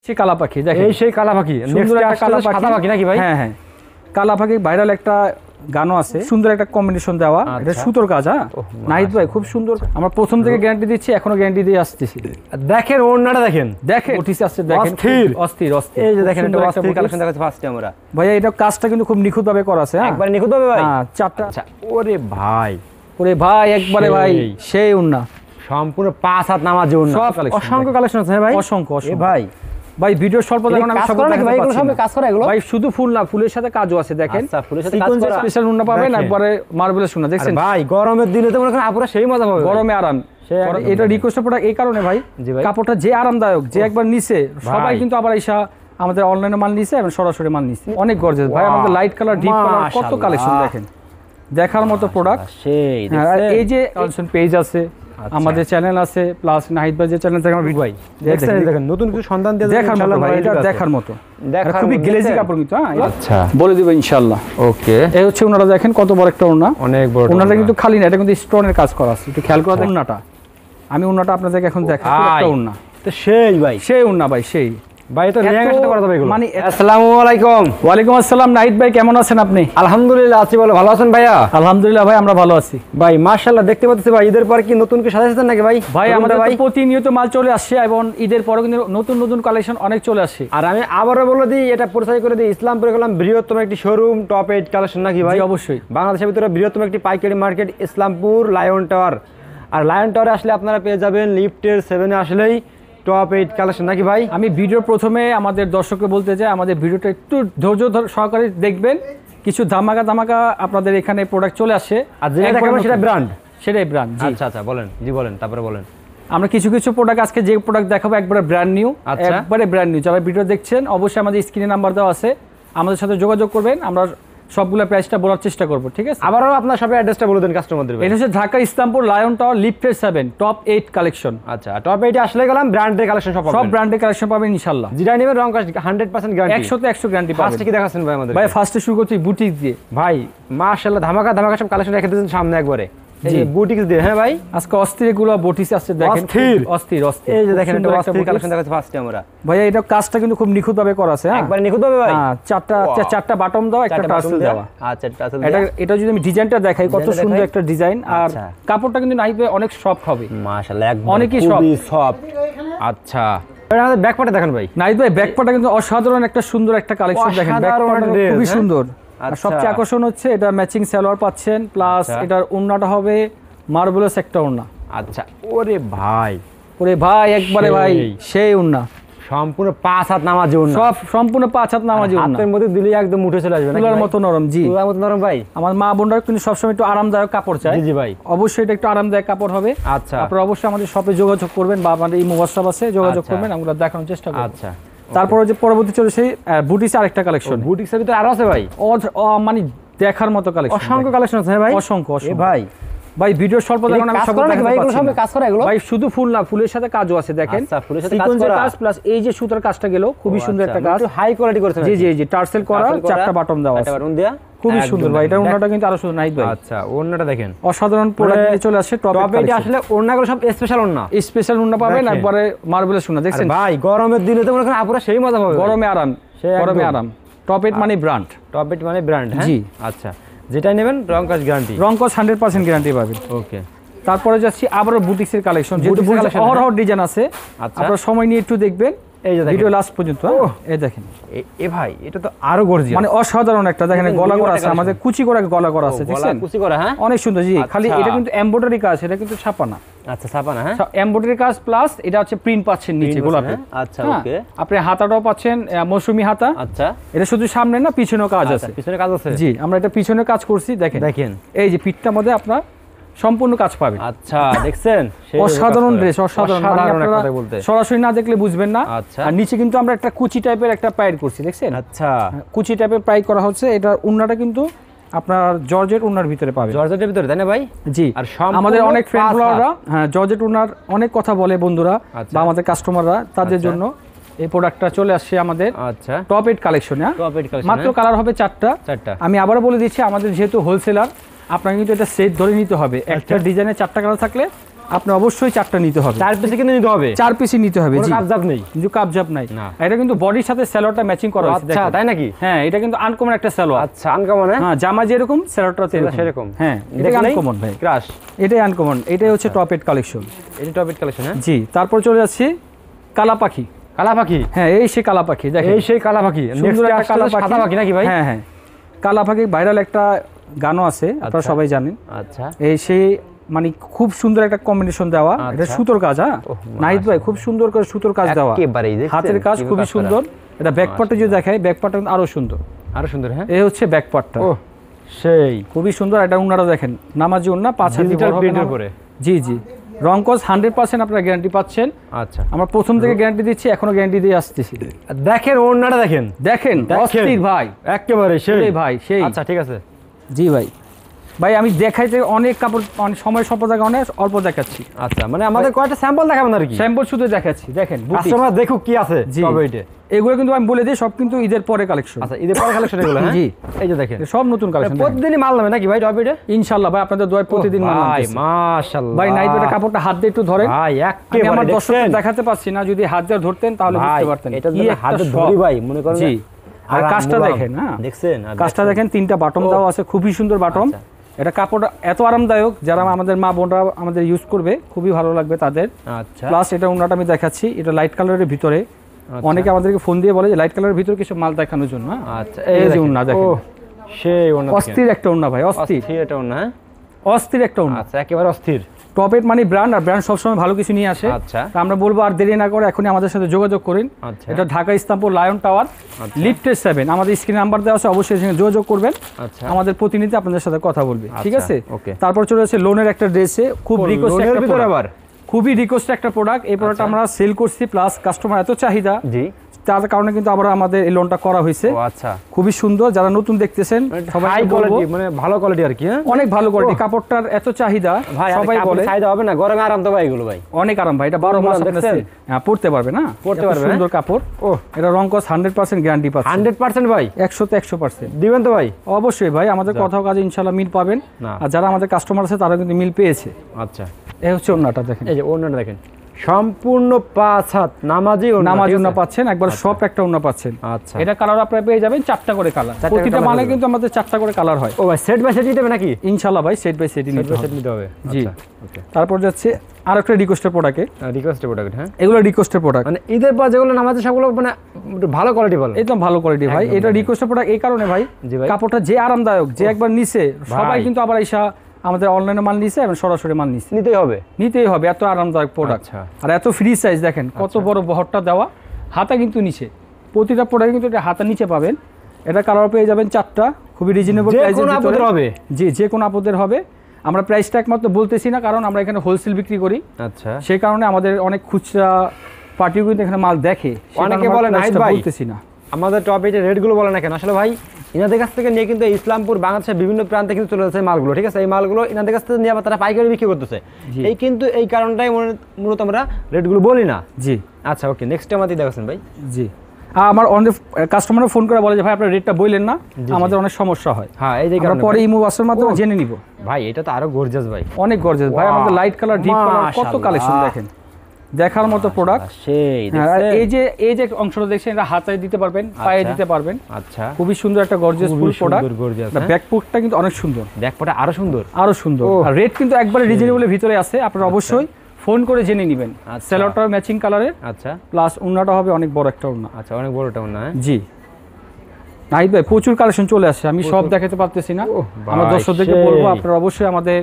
সেই কালা পাখি দেখেন, এই সেই কালা পাখি, সুন্দর একটা কালা সাদা পাখি নাকি ভাই? হ্যাঁ হ্যাঁ, কালা পাখি ভাইরাল একটা গানও আছে, সুন্দর একটা কম্বিনেশন দেওয়া। এটা সুতোর কাজ। হ্যাঁ নাহিদ ভাই খুব সুন্দর, আমরা প্রথম থেকে গ্যারান্টি দিচ্ছি, এখনো গ্যারান্টি দিয়ে আসতেছি। দেখেন ওড়নাটা দেখেন, দেখেন ওটিস আছে, দেখেন অস্থির অস্থির অস্থির। এই যে দেখেন এটা অস্থির কালেকশন দেখাচ্ছি ফার্স্টে আমরা। ভাইয়া এটা কাজটা কিন্তু খুব নিখুঁত ভাবে করা আছে। হ্যাঁ একবার নিখুঁত হবে ভাই। হ্যাঁ চারটা। আচ্ছা ওরে ভাই, ওরে ভাই একবারে ভাই সেই উন্না, সম্পূর্ণ 5 হাত নামাজে ওড়না, সব কালেকশন, অসংখ্য কালেকশন আছে ভাই, অসংখ্য এ অসংখ্য। ভাই ভাই ভিডিও স্বল্প দেখুন, আমি সব দেখাতে ভাই, এগুলো পারছি সব না। কাজ করা এগুলো ভাই শুধু ফুল না, ফুলের সাথে কাজও আছে দেখেন। আচ্ছা ফুলের সাথে কাজ করা, স্পেশাল উন্না পাবেন, একবারে মার্বেলের সোনা দেখছেন ভাই। গরমের দিনে তো মনে করেন আপুরা সেই মজা পাবে, গরমে আরাম। এটা রিকোয়েস্ট প্রোডাক্ট এই কারণে ভাই, কাপড়টা যে আরামদায়ক, যে একবার নিছে সবাই কিন্তু আবার এসা আমাদের অনলাইনে মাল নিছে এবং সরাসরি মাল নিছে। অনেক গর্জিয়াস ভাই, আমাদের লাইট কালার, ডিপ কালার, কত কালেকশন দেখেন, দেখার মতো প্রোডাক্ট। সেই এই যে কালেকশন পেজ আছে, আমাদের চ্যানেল আছে, প্লাস নাহিদ ভাই যে চ্যানেল থেকে আমার ভিডিও ভাই দেখেন নতুন কিছু সন্ধান দিয়ে দেখার মতো ভাই, এটা দেখার মতো, খুবই গ্লেজি কাপড় কিন্তু। হ্যাঁ আচ্ছা বলে দিব ইনশাআল্লাহ। ওকে এই হচ্ছে ওনারা দেখেন কত বড় একটা ওড়না, অনেক বড় ওড়নাটা কিন্তু খালি না, এটা কিন্তু স্টোনের কাজ করা আছে, একটু খেয়াল করে দেখুন ওড়নাটা। আমি ওড়নাটা আপনাদেরকে এখন দেখাচ্ছি, একটা ওড়না তো সেই ভাই, সেই ওড়না ভাই, সেই ভাই তো নিয়ে আসতে পারতো ভাই এগুলো। মানে আসসালামু আলাইকুম। ওয়ালাইকুম আসসালাম। নাহিদ ভাই কেমন আছেন আপনি? আলহামদুলিল্লাহ আছি, ভালো। ভালো আছেন ভাইয়া? আলহামদুলিল্লাহ ভাই আমরা ভালো আছি ভাই। মাশাআল্লাহ দেখতে পাচ্ছি ভাই, ঈদের পর কি নতুন কি সাজাইছেন নাকি ভাই? ভাই আমাদের তো প্রতিনিয়ত মাল চলে আসছে এবং ঈদের পরে কিন্তু নতুন নতুন কালেকশন অনেক চলে আসছে। আর আমি আবারও বলে দিই, এটা পরিচয় করে দিই, ইসলামপুরে গেলাম বৃহত্তম একটি শোরুম, টপ 8 কালেকশন নাকি ভাই? অবশ্যই বাংলাদেশের ভিতরে বৃহত্তম একটি পাইকারি মার্কেট ইসলামপুর লায়ন টাওয়ার। আর লায়ন টাওয়ারে আসলে আপনারা পেয়ে যাবেন লিফটের 7-এ আসলেই টপ 8 কালেকশন নাকি ভাই? আমি ভিডিও প্রথমে আমাদের দর্শককে বলতে চাই, আমাদের ভিডিওটা একটু ধৈর্য সহকারে দেখবেন, কিছু ধামাকা ধামাকা আপনাদের এখানে প্রোডাক্ট চলে আসে। আর যেটা দেখাবো সেটা ব্র্যান্ড, সেটাই ব্র্যান্ড। আচ্ছা আচ্ছা বলেন, জি বলেন, তারপরে বলেন। আমরা কিছু কিছু প্রোডাক্ট আজকে যে প্রোডাক্ট দেখাবো একবারে ব্র্যান্ড নিউ, একবারে ব্র্যান্ড নিউ। যারা ভিডিও দেখছেন অবশ্যই আমাদের স্ক্রিনে নাম্বার দেওয়া আছে, আমাদের সাথে যোগাযোগ করবেন, আমরা সবগুলো প্রাইসটা বলার চেষ্টা করব, ঠিক আছে? আবারও আপনার শপের অ্যাড্রেসটা বলে দেন কাস্টমারদের। এটা হচ্ছে ঢাকা ইসলামপুর লায়ন টাওয়ার লিফটের 7 টপ 8 কালেকশন। আচ্ছা টপ 8 আসলে গেলাম, ব্র্যান্ডের কালেকশন সব পাবেন, সব ব্র্যান্ডের কালেকশন পাবেন ইনশাআল্লাহ। যেটা নেবেন রং কাজ 100% গ্যারান্টি, 100 তে 100 গ্যারান্টি পাবেন। ফার্স্টে কি দেখাচ্ছেন ভাই আমাদের? ভাই ফার্স্টে শুরু করছি বুটিক দিয়ে। ভাই মাশাআল্লাহ ধামাকা ধামাকা সব কালেকশন রেখে দিয়েছেন সামনে একবারে, এই যে বুটিক দিয়ে। হ্যাঁ ভাই আজকে অস্থির এগুলো বুটিক আছে দেখেন, অস্থির অস্থির অস্থির। এই যে দেখেন এটা অস্থির কালেকশন দেখাচ্ছি ফার্স্টে আমরা। ভাই এটা কাজটা কিন্তু খুব নিখুঁত ভাবে করা আছে। হ্যাঁ একবার নিখুঁত হবে ভাই। হ্যাঁ চারটা বাটন দাও, একটা টার্সেল দেওয়া। আচ্ছা টার্সেল এটা এটা যদি আমি ডিজাইনটা দেখাই, কত সুন্দর একটা ডিজাইন। আর কাপড়টা কিন্তু নাইবে অনেক সফট হবে মাশাআল্লাহ, একদম অনেকই সফট। আচ্ছা আমাদের ব্যাকপার্টে দেখেন ভাই। নাইদ ভাই ব্যাকপার্টটা কিন্তু অসাধারণ একটা সুন্দর একটা কালেকশন দেখেন, ব্যাকপার্টটা খুবই সুন্দর। আর সবচেয়ে আকর্ষণ হচ্ছে এটা ম্যাচিং সালোয়ার পাচ্ছেন, প্লাস এটার ওড়নাটা হবে মার্বেলাস একটা ওড়না। আচ্ছা ওরে ভাই, ওরে ভাই একবারে ভাই সেই ওড়না, সম্পূর্ণ 5 হাত নামাজে ওড়না, সব সম্পূর্ণ 5 হাত নামাজে ওড়না, হাতের মধ্যে দিলে একদম উঠে চলে আসবে, তুলার মতো নরম। জি তুলার মতো নরম ভাই। আমার মা বোনরা কিন্তু সবসময় একটু আরামদায়ক কাপড় চায়। জি ভাই অবশ্যই এটা একটু আরামদায়ক কাপড় হবে। আচ্ছা আপনারা অবশ্যই আমাদের শপে যোগাযোগ করবেন বা আমাদের এই হোয়াটসঅ্যাপ আছে, যোগাযোগ করবেন, আমরা দেখানোর চেষ্টা করব। আচ্ছা তারপরে যে পরবর্তী চলে সেই বুটিক্স আরেকটা কালেকশন। বুটিক্সের ভিতরে আরো আছে ভাই, মানে দেখার মতো কালেকশন, অসংখ্য কালেকশন আছে ভাই, অসংখ্য এ ভাই। ভাই ভিডিও স্বল্প দেখুন, আমি সব দেখাতে পারছি না। কাজ করা এগুলো ভাই শুধু ফুল না, ফুলের সাথে কাজও আছে দেখেন। আচ্ছা ফুলের সাথে কাজ করা, কাজ প্লাস এই যে সুতার কাজটা গেল, খুবই সুন্দর একটা কাজ, হাই কোয়ালিটি করেছেন। জি জি জি টার্সেল করা, চারটা বাটন দেওয়া আছে, বাটন দেয়া, খুবই সুন্দর ভাই। এটা ওড়নাটা কিন্তু আরো সুন্দর নাইদ ভাই। আচ্ছা ওড়নাটা দেখেন, অসাধারণ প্রোডাক্ট নিয়ে চলে আসছে টপ 8 আসলে ওড়নাগুলো সব স্পেশাল ওড়না, স্পেশাল ওড়না পাবেন, একবারে মার্বেলের সোনা দেখছেন ভাই। গরমের দিনে তো মনে করেন আপুরা সেই মজা পাবে, গরমে আরাম, গরমে আরাম। টপ 8 মানে ব্র্যান্ড, টপ 8 মানে ব্র্যান্ড। হ্যাঁ জি আচ্ছা যেটা নেবেন রং কাজ গ্যারান্টি, রং কাজ 100% গ্যারান্টি পাবেন। ওকে তারপরে যাচ্ছি আবারও বুটিক্সের কালেকশন, যেহেতু অহরহ ডিজাইন আছে, আপনারা সময় নিয়ে একটু দেখবেন এই যে ভিডিও লাস্ট পর্যন্ত। এই দেখেন এ ভাই এটা তো আরো গর্জিয়াস, মানে অসাধারণ একটা দেখেন, গলা করা আছে, আমাদের কুচি করা গলা করা আছে, দেখছেন কুচি করা। হ্যাঁ অনেক সুন্দর। জি খালি এটা কিন্তু এমব্রয়ডারি কাজ, এটা কিন্তু ছাপা না। আচ্ছা ছাপা না, হ্যাঁ এমব্রয়ডারি কাজ প্লাস এটা হচ্ছে প্রিন্ট পাচ্ছেন নিচে গোলাপে। আচ্ছা ওকে, আপনি হাতাটাও পাচ্ছেন মৌসুমী হাতা। আচ্ছা এটা শুধু সামনে না, পিছনেও কাজ আছে, পিছনে কাজ আছে। জি আমরা এটা পিছনে কাজ করছি, দেখেন দেখেন এই যে পিঠটার মধ্যে আপনার সম্পূর্ণ কাজ পাবেন। আচ্ছা দেখছেন অসাধারণ ড্রেস, অসাধারণ, সরাসরি না দেখলে বুঝবেন না। আচ্ছা আর নিচে কিন্তু আমরা একটা কুচি টাইপের একটা পাইর করছি, দেখছেন? আচ্ছা কুচি টাইপের পাই করা হচ্ছে। এটা ওন্নাটা কিন্তু আপনার জর্জেট ওন্নার ভিতরে পাবেন, জর্জেটের ভিতরে, তাই না ভাই? জি আমাদের অনেক ফ্রেন্ডরা হ্যাঁ জর্জেট ওন্নার অনেক কথা বলে বন্ধুরা বা আমাদের কাস্টমাররা, তাদের জন্য এই প্রোডাক্টটা চলে আসছে আমাদের আচ্ছা টপ 8 কালেকশনে। মাত্র কালার হবে 4টা। আমি আবারও বলে দিচ্ছি, আমাদের যেহেতু হোলসেলার, আপনাকে কিন্তু এটা সেট ধরে নিতে হবে। একটা ডিজাইনের 4টা কালার থাকলে আপনি অবশ্যই 4টা নিতে হবে। 4 পিসে কিন্তু নিতে হবে, 4 পিসই নিতে হবে। জি, কাপজাপ নেই, কিন্তু কাপজাপ নাই। না, এটা কিন্তু বডির সাথে সালোয়ারটা ম্যাচিং করা হয়েছে। আচ্ছা, তাই নাকি? হ্যাঁ, এটা কিন্তু আনকমন একটা সালোয়ার। আচ্ছা, আনকমন। হ্যাঁ, জামা যেরকম সালোয়ারটা সেরকম। হ্যাঁ, এটা আনকমন ভাই, ক্রাশ। এটাই আনকমন, এটাই হচ্ছে টপ 8 কালেকশন। এটা টপ 8 কালেকশন। হ্যাঁ জি, তারপর চলে যাচ্ছি কালা পাখি। কালা পাখি, হ্যাঁ, এই সেই কালা পাখি, দেখেন এই সেই কালা পাখি। সুন্দর একটা কালা পাখি। সাদা পাখি নাকি ভাই? হ্যাঁ হ্যাঁ, কালা পাখি ভাইরাল একটা গানও আছে, আপনারা সবাই জানেন। আচ্ছা, এই সেই মানে খুব সুন্দর একটা কম্বিনেশন দেওয়া। এটা সুতোর কাজ। হ্যাঁ নাহিদ ভাই, খুব সুন্দর করে সুতোর কাজ দেওয়া, হাতের কাজ খুবই সুন্দর। এটা ব্যাক পার্টে যদি দেখাই, ব্যাক পার্টটা আরো সুন্দর, আরো সুন্দর। হ্যাঁ, এই হচ্ছে ব্যাক পার্টটা, সেই খুবই সুন্দর। এটা উন্নাটা দেখেন, নামাজি উন্না, 5 হাত বড় হবে না। জি জি, রংকস 100% আপনারা গ্যারান্টি পাচ্ছেন। আচ্ছা, আমরা প্রথম থেকে গ্যারান্টি দিচ্ছি, এখনো গ্যারান্টি দিয়ে আসতেছি। দেখেন ওন্নাটা, দেখেন দেখেন, অস্থির ভাই, একেবারে সেই ভাই সেই। আচ্ছা, ঠিক আছে। জি ভাই, ভাই আমি দেখাইতে অনেক কাপড়, অনেক সময় স্বল্প জায়গা, অনেক অল্প দেখাচ্ছি। আচ্ছা, মানে আমাদের কয়টা স্যাম্পল দেখাবেন আর কি? স্যাম্পল শুধু দেখাচ্ছি, দেখেন কাস্টমার দেখুক কি আছে। তবে এটা এগুলো কিন্তু আমি বলে দিই, সব কিন্তু ঈদের পরে কালেকশন। আচ্ছা, ঈদের পরে কালেকশন এগুলো। হ্যাঁ, জি, এই যে দেখেন সব নতুন কালেকশন। প্রতিদিনই মাল নামে নাকি ভাই টপ এটা? ইনশাআল্লাহ ভাই, আপনাদের দোয়ায় প্রতিদিন মাল নামে। ভাই মাশাআল্লাহ ভাই, নাইট ওটা কাপড়টা হাত দিয়ে একটু ধরেন ভাই, একেবারে আমার দর্শকদের দেখাতে পাচ্ছি না, যদি হাত দিয়ে ধরতেন তাহলে বুঝতে পারতেন। এটা যদি হাতে ধরি ভাই, মনে করেন। জি, আর কাজটা দেখেন। হ্যাঁ, দেখছেন কাজটা দেখেন, 3টা বাটন দেওয়া আছে, খুবই সুন্দর বাটন। এটা কাপড়টা এত আরামদায়ক, যারা আমাদের মা বোনরা আমাদের ইউজ করবে খুবই ভালো লাগবে তাদের। আচ্ছা, প্লাস এটা ওন্নাটা আমি দেখাচ্ছি, এটা লাইট কালারের ভিতরে। অনেকে আমাদেরকে ফোন দিয়ে বলে যে লাইট কালারের ভিতরে কিছু মাল দেখানোর জন্য। আচ্ছা, এই যে ওন্না দেখেন, সেই ওন্না, অস্থির একটা ওন্না ভাই, অস্থির এটা ওন্না। অস্থির একটা ওন্না। আচ্ছা, একেবারে অস্থির। টপ 8 মানে ব্র্যান্ড, আর ব্র্যান্ড সবসময় ভালো কিছু নিয়ে আসে। আচ্ছা, আমরা বলবো আর দেরি না করে এখনই আমাদের সাথে যোগাযোগ করুন। এটা ঢাকা ইসলামপুর লায়ন টাওয়ার, লিফটের 7, আমাদের স্ক্রিনে নাম্বার দেওয়া আছে, অবশ্যই সেখানে যোগাযোগ করবেন। আমাদের প্রতিনিধি আপনাদের সাথে কথা বলবে, ঠিক আছে? তারপর চলে আসছে লোনের একটা ড্রেসে, খুব রিকোয়েস্ট একটা প্রোডাক্ট, খুবই রিকোয়েস্ট একটা প্রোডাক্ট। এই প্রোডাক্ট আমরা সেল করছি, প্লাস কাস্টমার এত চাহিদা, তার কারণে কিন্তু আবার আমাদের এই লোনটা করা হয়েছে। আচ্ছা, খুবই সুন্দর। যারা নতুন দেখতেছেন সবাই বলবো, মানে ভালো কোয়ালিটি আর কি। অনেক ভালো কোয়ালিটি, কাপড়টার এত চাহিদা, সবাই বলে চাহিদা হবে না, গরমে আরাম তো ভাই এগুলো ভাই, অনেক আরাম ভাই। এটা 12 মাস পড়তে পারবে না, পড়তে পারবে, সুন্দর কাপড়। এটা রংকস 100% গ্যারান্টি পাচ্ছেন। 100% ভাই, 100% দিবেন তো ভাই? অবশ্যই ভাই, আমাদের কথা কাজে ইনশাআল্লাহ মিল পাবেন। আর যারা আমাদের কাস্টমার আছে তারা কিন্তু মিল পেয়েছে। আচ্ছা, এই হচ্ছে ওন্নাটা দেখেন, এই যে ওন্নাটা দেখেন, সম্পূর্ণ 5 হাত নামাজি ওন্না পাচ্ছেন, একবার সব একটা ওন্না পাচ্ছেন। আচ্ছা, এটা কালার আপনারা পেয়ে যাবেন 4টা করে কালার, প্রতিটা মালে কিন্তু আমাদের 4টা করে কালার হয়। ও ভাই, সেট বাই সেট দিতে নাকি? ইনশাআল্লাহ ভাই, সেট বাই সেট নিতে হবে। জি, ওকে। তারপর যাচ্ছে আরেকটা রিকোয়েস্টের প্রোডাক্ট। হ্যাঁ, এগুলো রিকোয়েস্টের প্রোডাক্ট, মানে ঈদের পর যেগুলো নামাজে সবগুলো মানে ভালো কোয়ালিটি, বলে একদম ভালো কোয়ালিটি ভাই। এটা রিকোয়েস্টের প্রোডাক্ট এই কারণে ভাই, কাপড়টা যে আরামদায়ক, যে একবার নিছে সবাই কিন্তু আবার এসে আমাদের অনলাইনে মাল নিছে এবং সরাসরি মাল নিছে, নিতেই হবে, এত আরামদায়ক প্রোডাক্ট। আর এত ফ্রি সাইজ, দেখেন কত বড় বহরটা দেওয়া, হাতা কিন্তু নিচে, প্রতিটা প্রোডাক্ট কিন্তু এটা হাতা নিচে পাবেন। এটা কালার পেয়ে যাবেন 4টা, খুবই রিজনেবল প্রাইসের ভিতরে হবে। জি, যে কোনো আপদের হবে। আমরা প্রাইসটা একমাত্র বলতেছি না, কারণ আমরা এখানে হোলসেল বিক্রি করি। আচ্ছা, সেই কারণে আমাদের অনেক খুচরা পার্টিও কিন্তু এখানে মাল দেখে, অনেকে বলে না ভাই বলতেছি না আমাদের টপ 8 এর রেটগুলো বলে না কেন। আসলে ভাই, ইনাদের কাছ থেকে নিয়ে কিন্তু ইসলামপুর, বাংলাদেশের বিভিন্ন প্রান্তে কিন্তু চলে যাচ্ছে মালগুলো, ঠিক আছে? এই মালগুলো ইনাদের কাছ থেকে নিয়ে আবার তারা পাইকারি বিক্রি করতেছে। এই কিন্তু এই কারণটাই মূলত আমরা রেটগুলো বলি না। জি, আচ্ছা, ওকে। নেক্সট আমাদের দেখাচ্ছেন ভাই। জি, আমার অনেক কাস্টমাররা ফোন করে বলে যে ভাই আপনার রেটটা বললেন না, আমাদের অনেক সমস্যা হয়। হ্যাঁ, এই যে আমরা পরে ইমো ওয়াটসঅ্যাপের মাধ্যমে জেনে নিব। ভাই, এটা তো আরো গর্জিয়াস ভাই, অনেক গর্জিয়াস ভাই। আমাদের লাইট কালার, ডিপ কালার, কত কালেকশন দেখেন, দেখার মতো প্রোডাক্ট। এই যে অংশটা দেখছেন, এটা হাতায় দিতে পারবেন, পায়ে দিতে পারবেন। আচ্ছা, খুবই সুন্দর একটা গর্জিয়াস ফুল প্রোডাক্ট। ব্যাকপুটটা কিন্তু অনেক সুন্দর, ব্যাকপুটটা আরো সুন্দর। আর রেট কিন্তু একবারে রিজনেবলের ভিতরে আছে, আপনারা অবশ্যই ফোন করে জেনে নেবেন। সেলোটা ম্যাচিং কালারের। আচ্ছা, প্লাস ওন্নাটা হবে অনেক বড় একটা ওন্না। আচ্ছা, অনেক বড় একটা ওন্না। জি, নাহিদ ভাই, প্রচুর কালেকশন চলে আসছে, আমি সব দেখাতে পারতেছি না। আমার দর্শকদেরকে বলবো, আপনারা অবশ্যই আমাদের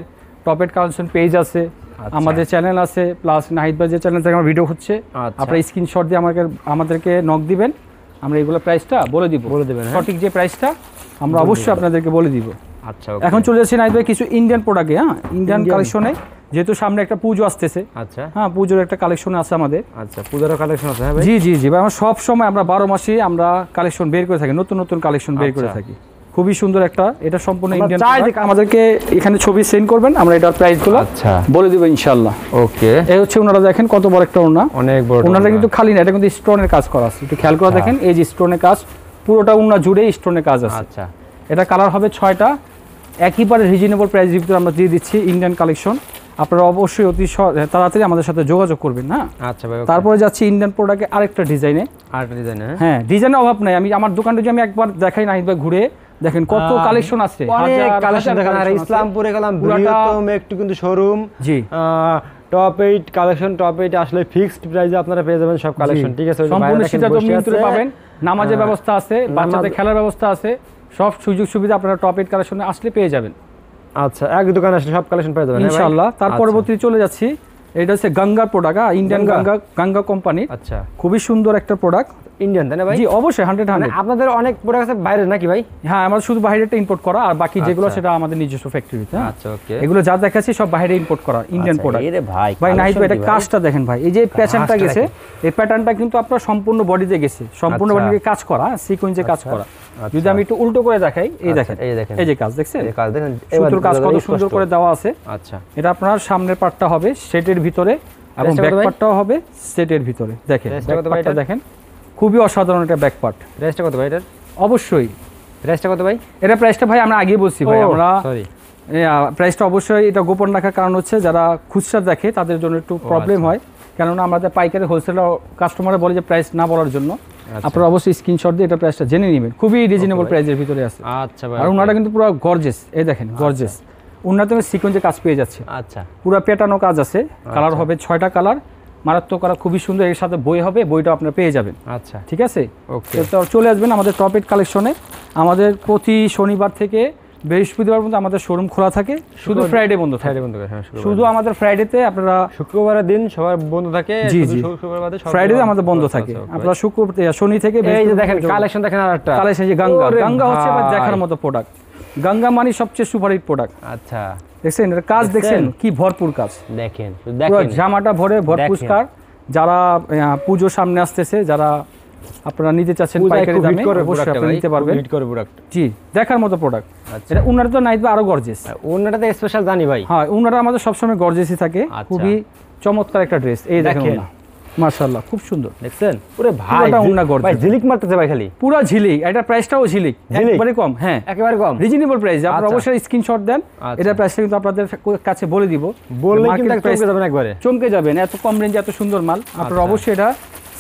টপ 8 কালেকশন পেজ আছে, আমাদের চ্যানেল আছে, প্লাস নাহিদ ভাই যে চ্যানেল থেকে আমার ভিডিও হচ্ছে, আপনারা স্ক্রিনশট দিয়ে আমাদেরকে নক দিবেন, আমরা এগুলো প্রাইসটা বলে দেবেন, সঠিক যে প্রাইসটা আমরা অবশ্যই আপনাদেরকে বলে দিব। আচ্ছা, এখন চলে যাচ্ছি নাহিদ ভাই কিছু ইন্ডিয়ান প্রোডাক্টে। হ্যাঁ, ইন্ডিয়ান কালেকশনে, যেহেতু সামনে একটা পুজো আসতেছে। আচ্ছা, হ্যাঁ, পুজোর একটা কালেকশন আছে আমাদের। আচ্ছা, পুজোর কালেকশন আছে। হ্যাঁ ভাই, জি ভাই, আমরা সব সময়, আমরা 12 মাসে আমরা কালেকশন বের করে থাকি, নতুন কালেকশন বের করে থাকি। খুবই সুন্দর একটা, এটা সম্পূর্ণ ইন্ডিয়ান। আমাদেরকে এখানে ছবি সেন্ড করবেন, আমরা এটার প্রাইসগুলো বলে দেব ইনশাআল্লাহ। ওকে, এই হচ্ছে ওনারা, দেখেন কত বড় একটা ওন্না, অনেক বড়। ওনাটা কিন্তু খালি না, এটা কিন্তু স্টোনের কাজ করা আছে, একটু খেয়াল করে দেখেন, এই যে স্টোনের কাজ, পুরোটা ওন্না জুড়ে স্টোনের কাজ আছে। আচ্ছা, এটা কালার হবে 6টা, একইবারে রিজনেবল প্রাইসের ভিতরে আমরা দিয়ে দিচ্ছি ইন্ডিয়ান কালেকশন। আপনারা অবশ্যই অতি তাড়াতাড়ি আমাদের সাথে যোগাযোগ করবেন। হ্যাঁ, আচ্ছা ভাই। তারপরে যাচ্ছি ইন্ডিয়ান প্রোডাক্টে আরেকটা ডিজাইনে। আরেকটা ডিজাইন? হ্যাঁ, ডিজাইনের অভাব নাই। আমি আমার দোকানটা যদি আমি একবার দেখাই নাহিদ ভাই ঘুরে দেখেন কত কালেকশন আছে, অনেক কালেকশন দেখেন। আর ইসলামপুরে গেলাম বৃহত্তম একটু কিন্তু শোরুম। জি, টপ 8 কালেকশন, টপ 8 আসলে ফিক্সড প্রাইসে আপনারা পেয়ে যাবেন সব কালেকশন। ঠিক আছে, সম্পূর্ণ শীতাতপ নিয়ন্ত্রণে পাবেন, নামাজের ব্যবস্থা আছে, বাচ্চাদের খেলার ব্যবস্থা আছে, সব সুযোগ সুবিধা আপনারা টপ 8 কালেকশনে আসলে পেয়ে যাবেন। আচ্ছা, এক দোকানে আসলে সব কালেকশন পেয়ে যাবেন ইনশাআল্লাহ। তার পরবর্তী চলে যাচ্ছি, এটা হচ্ছে গঙ্গার প্রোডাক্ট, ইন্ডিয়ান গঙ্গা কোম্পানি। আচ্ছা, খুবই সুন্দর একটা প্রোডাক্ট। ইন্ডিয়ান তাই না ভাই? জি অবশ্যই 100 আপনাদের অনেক প্রোডাক্ট আছে বাইরে নাকি ভাই? হ্যাঁ, আমাদের শুধু বাইরেটা ইম্পোর্ট করা, আর বাকি যেগুলো সেটা আমাদের নিজস্ব ফ্যাক্টরিতে। আচ্ছা, ওকে। এগুলো যা দেখাচ্ছি সব বাইরে ইম্পোর্ট করা ইন্ডিয়ান প্রোডাক্ট। এই রে ভাই, ভাই নাহিদ ভাই, এটা কাজটা দেখেন ভাই, এই যে প্যাটার্নটা গেছে, এই প্যাটার্নটা কিন্তু আপনার সম্পূর্ণ বডিতে গেছে, সম্পূর্ণ বডিতে কাজ করা, সিকোয়েন্সে কাজ করা। যদি আমি একটু উল্টো করে দেখাই, এই দেখেন, এই যে কাজ দেখছেন, এই কাজ দেখেন, সুতোর কাজ কত সুন্দর করে দেওয়া আছে। আচ্ছা, এটা আপনার সামনের পার্টটা হবে সেটের ভিতরে এবং ব্যাক পার্টটাও হবে সেটের ভিতরে। দেখেন ব্যাক পার্টটা দেখেন, খুবই অসাধারণ একটা ব্যাক পার্ট। প্রাইসটা কত ভাই এটার? অবশ্যই প্রাইসটা কত ভাই? এটা প্রাইসটা ভাই আমরা আগে বলছি ভাই, আমরা সরি প্রাইসটা অবশ্যই এটা গোপন রাখার কারণ হচ্ছে যারা খুচরা দেখে তাদের জন্য একটু প্রবলেম হয়, কেননা আমাদের পাইকারি হোলসেলার কাস্টমারে বলে যে প্রাইস না বলার জন্য। আপনারা অবশ্যই স্ক্রিনশট দিয়ে এটা প্রাইসটা জেনে নেবেন, খুবই রিজনেবল প্রাইসের ভিতরে আছে। আচ্ছা ভাই, আর ওনাটা কিন্তু পুরো গর্জিয়াস, এই দেখেন গর্জিয়াস, ওনাতে সিকোয়েন্সে কাজ পেয়ে যাচ্ছে। আচ্ছা, পুরো পেটানো কাজ আছে, কালার হবে 6টা কালার, মারাত্মক করা, খুবই সুন্দর। এর সাথে বই হবে, বইটা আপনারা পেয়ে যাবেন। আচ্ছা, ঠিক আছে, ওকে। তো চলে আসবেন আমাদের টপ 8 কালেকশনে। আমাদের প্রতি শনিবার থেকে বৃহস্পতিবার পর্যন্ত আমাদের শোরুম খোলা থাকে, শুধু ফ্রাইডে বন্ধ থাকে। শুধু আমাদের ফ্রাইডেতে আপনারা শুক্রবারের দিন সবার বন্ধ থাকে, জি জি, শুক্রবার বাদে ফ্রাইডে আমাদের বন্ধ থাকে। আপনারা শনি থেকে এই যে দেখেন কালেকশন দেখেন, আরেকটা কালেকশন, যে গঙ্গা হচ্ছে দেখার মতো প্রোডাক্ট। গঙ্গা মানে সবচেয়ে সুপারহিট প্রোডাক্ট। আচ্ছা, দেখছেন এর কাজ, দেখছেন কি ভরপুর কাজ, দেখেন জামাটা ভরে ভরপুরস্কার। যারা পুজো সামনে আসতেছে, যারা আপনারা নিতে চাচ্ছেন পাইকারি দামে, অবশ্যই আপনারা নিতে পারবেন। জি, দেখার মতো প্রোডাক্ট। এটা উনার তো নাইট বা আরো গর্জিয়াস, উনারটাতে স্পেশাল জানি ভাই। হ্যাঁ, উনারা আমাদের সবসময় গর্জিয়াসই থাকে। খুবই চমৎকার একটা ড্রেস, এই দেখেন মাশাআল্লাহ, খুব সুন্দর। দেখছেন পুরো ভাই, উন্না গর্জিয়াস ভাই ঝিলিক মারতেছে ভাই, খালি পুরো ঝিলিক। এটা প্রাইসটাও ঝিলিক, একবারে কম। হ্যাঁ, একেবারে কম, রিজনেবল প্রাইস। আপনারা অবশ্যই স্ক্রিনশট দেন, এটা প্রাইসটা কিন্তু আপনাদের কাছে বলে দিব, বললে কিন্তু চমকে যাবেন, একবারে চমকে যাবেন। এত কম রেঞ্জে এত সুন্দর মাল আপনারা অবশ্যই এটা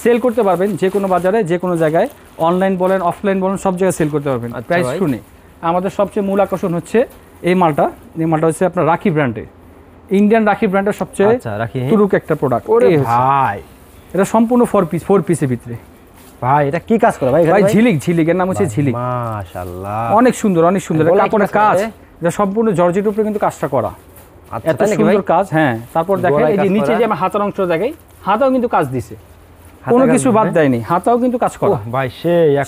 সেল করতে পারবেন, যে কোনো বাজারে, যে কোনো জায়গায়, অনলাইন বলেন, অফলাইন বলেন, সব জায়গায় সেল করতে পারবেন প্রাইস শুনে। আমাদের সবচেয়ে মূল আকর্ষণ হচ্ছে এই মালটা। এই মালটা হচ্ছে আপনার রাখি ব্র্যান্ডের, ইন্ডিয়ান রাখি ব্র্যান্ডের সবচেয়ে তুরুক একটা প্রোডাক্ট। ভাই এটা সম্পূর্ণ 4 পিসের ভিতরে। ভাই এটা কি কাজ করে ভাই? ভাই ঝিলিক, এর নাম হচ্ছে ঝিলিক। মাশাআল্লাহ, অনেক সুন্দর, অনেক সুন্দর কাপড়ের কাজ। এটা সম্পূর্ণ জর্জেট উপরে কিন্তু কাজটা করা, এত সুন্দর কাজ। হ্যাঁ, তারপর দেখেন এই যে নিচে যে আমার হাতার অংশ দেখাই, হাতাও কিন্তু কাজ দিছে, কোনো কিছু বাদ দেয়নি, হাতাও কিন্তু কাজ করা। ভাই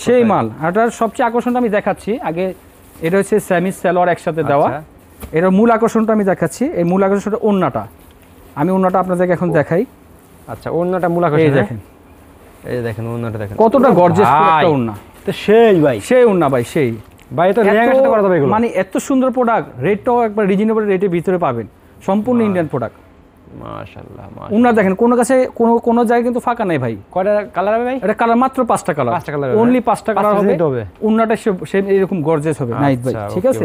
সেই মাল। এটার সবচেয়ে আকর্ষণটা আমি দেখাচ্ছি আগে, এটা হচ্ছে স্যামিস সালোয়ার একসাথে দেওয়া। এটার মূল আকর্ষণটা আমি দেখাচ্ছি, এই মূল আকর্ষণটা ওন্নাটা। আমি ওন্নাটা আপনাদেরকে এখন দেখাই। আচ্ছা, ওন্নাটা মূল আকর্ষণ, দেখেন, এই দেখেন ওন্নাটা দেখেন কতটা গর্জিয়াস একটা ওন্না। তো সেই ভাই, সেই ওন্না ভাই, সেই ভাই তো লেহেঙ্গার সাথে করা যাবে এগুলো। মানে এত সুন্দর প্রোডাক্ট, রেটটাও একবার রিজনেবল রেটের ভিতরে পাবেন, সম্পূর্ণ ইন্ডিয়ান প্রোডাক্ট। মাশাআল্লাহ, ওন্না দেখেন, কোনো কাছে কোনো জায়গায় কিন্তু ফাঁকা নাই ভাই। কয়টা কালার হবে ভাই? এটা কালার মাত্র 5টা কালার, অনলি 5টা কালার হবে। ওন্নাটা সেম এরকম গর্জিয়াস হবে নাইট ভাই। ঠিক আছে,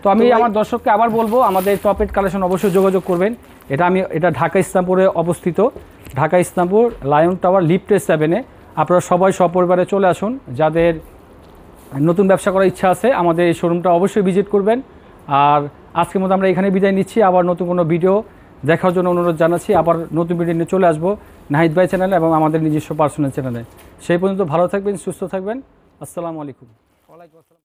তো আমি আমার দর্শককে আবার বলবো, আমাদের টপ 8 কালেকশন অবশ্যই যোগাযোগ করবেন। এটা ঢাকা ইসলামপুরে অবস্থিত, ঢাকা ইসলামপুর লায়ন টাওয়ার লিফটে 7-এ। আপনারা সবাই সপরিবারে চলে আসুন। যাদের নতুন ব্যবসা করার ইচ্ছা আছে, আমাদের এই শোরুমটা অবশ্যই ভিজিট করবেন। আর আজকের মতো আমরা এখানে বিদায় নিচ্ছি। আবার নতুন কোনো ভিডিও দেখার জন্য অনুরোধ জানাচ্ছি। আবার নতুন ভিডিও নিয়ে চলে আসবো নাহিদ ভাই চ্যানেলে এবং আমাদের নিজস্ব পার্সোনাল চ্যানেলে। সেই পর্যন্ত ভালো থাকবেন, সুস্থ থাকবেন। আসসালামু আলাইকুম।